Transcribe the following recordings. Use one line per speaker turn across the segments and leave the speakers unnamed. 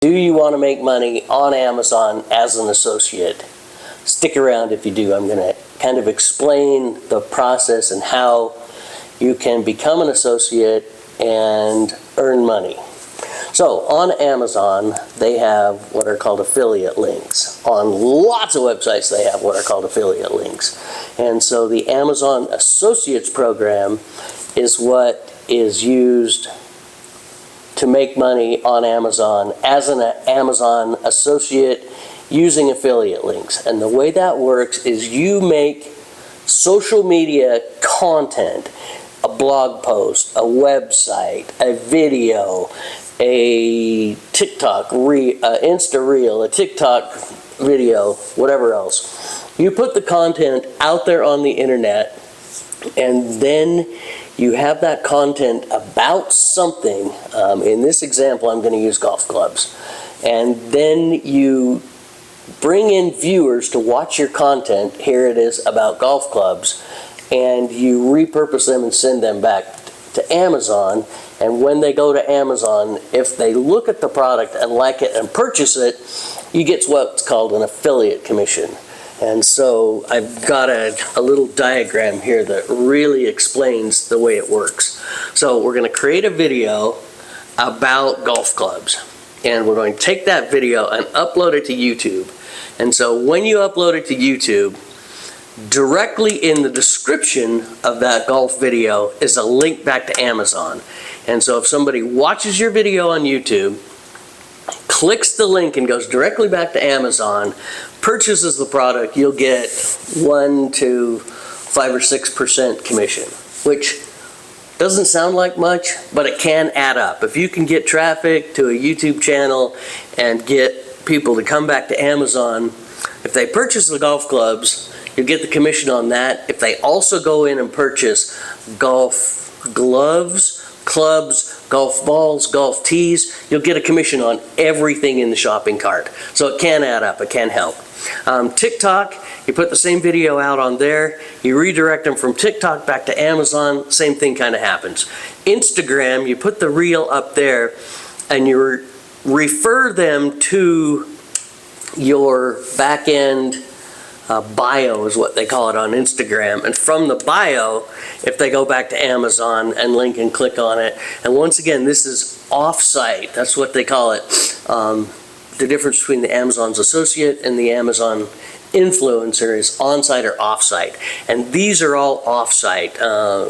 Do you want to make money on Amazon as an associate? Stick around if you do. I'm going to kind of explain the process and how you can become an associate and earn money. So on Amazon, they have what are called affiliate links. On lots of websites, they have what are called affiliate links. And so the Amazon Associates Program is what is used to make money on Amazon as an Amazon associate using affiliate links. And the way that works is you make social media content, a blog post, a website, a video, a TikTok, Insta Reel, a TikTok video, whatever else. You put the content out there on the internet, and then you have that content about something. In this example, I'm going to use golf clubs. And then you bring in viewers to watch your content. Here it is about golf clubs. And you repurpose them and send them back to Amazon. And when they go to Amazon, if they look at the product and like it and purchase it, you get what's called an affiliate commission. And so I've got a little diagram here that really explains the way it works. So we're going to create a video about golf clubs. And we're going to take that video and upload it to YouTube. And so when you upload it to YouTube, directly in the description of that golf video is a link back to Amazon. And so if somebody watches your video on YouTube, clicks the link and goes directly back to Amazon, purchases the product, you'll get 1 to 5 or 6% commission, which doesn't sound like much, but it can add up. If you can get traffic to a YouTube channel and get people to come back to Amazon, if they purchase the golf clubs, you'll get the commission on that. If they also go in and purchase golf gloves, clubs, golf balls, golf tees, you'll get a commission on everything in the shopping cart. So it can add up, it can help. TikTok, you put the same video out on there, you redirect them from TikTok back to Amazon, same thing kind of happens. Instagram, you put the reel up there and you refer them to your back end bio is what they call it on Instagram, and from the bio, if they go back to Amazon and link and click on it, and once again, this is off-site, that's what they call it. The difference between the Amazon's associate and the Amazon influencer is on-site or off-site, and these are all off-site.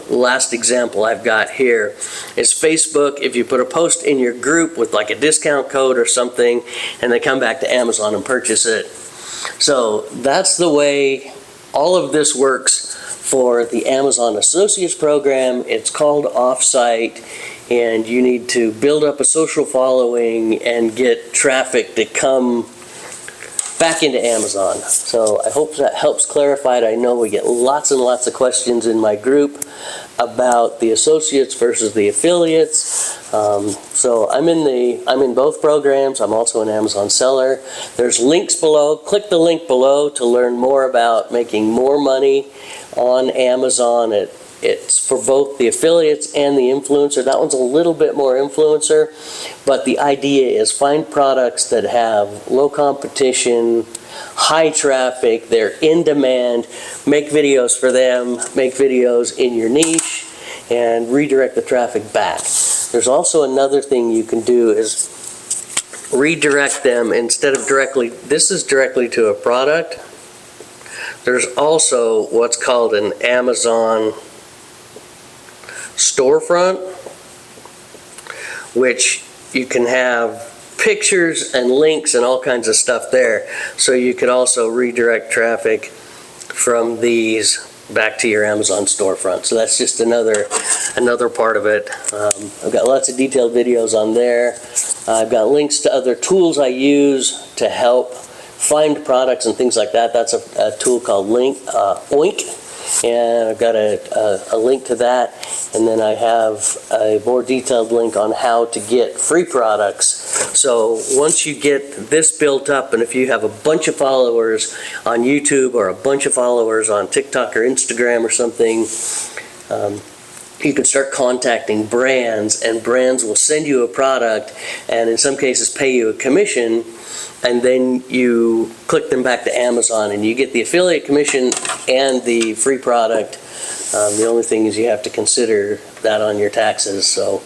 Last example I've got here is Facebook. If you put a post in your group with like a discount code or something, and they come back to Amazon and purchase it. So that's the way all of this works for the Amazon Associates Program. It's called Offsite, and you need to build up a social following and get traffic to come back into Amazon. So I hope that helps clarify it. I know we get lots and lots of questions in my group about the associates versus the affiliates. So I'm in both programs. I'm also an Amazon seller. There's links below. Click the link below to learn more about making more money on Amazon. It's for both the affiliates and the influencer. That one's a little bit more influencer, but the idea is find products that have low competition, high traffic, they're in demand, make videos for them, make videos in your niche, and redirect the traffic back. There's also another thing you can do is redirect them instead of directly, this is directly to a product. There's also what's called an Amazon Storefront, which you can have pictures and links and all kinds of stuff there. So you could also redirect traffic from these back to your Amazon storefront. So that's just another part of it. I've got lots of detailed videos on there. I've got links to other tools I use to help find products and things like that. That's a tool called Oink. And I've got a link to that, and then I have a more detailed link on how to get free products. So once you get this built up, and if you have a bunch of followers on YouTube or a bunch of followers on TikTok or Instagram or something, you can start contacting brands, and brands will send you a product and in some cases pay you a commission, and then you click them back to Amazon and you get the affiliate commission and the free product. The only thing is you have to consider that on your taxes. So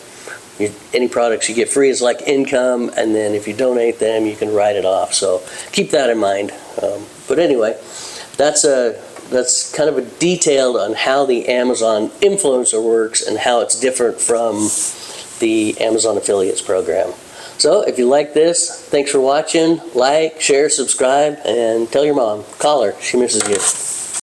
any products you get free is like income, and then if you donate them you can write it off. So keep that in mind. But anyway, that's kind of a detailed on how the Amazon influencer works and how it's different from the Amazon affiliates program. So if you like this, thanks for watching. Like, share, subscribe, and tell your mom. Call her. She misses you.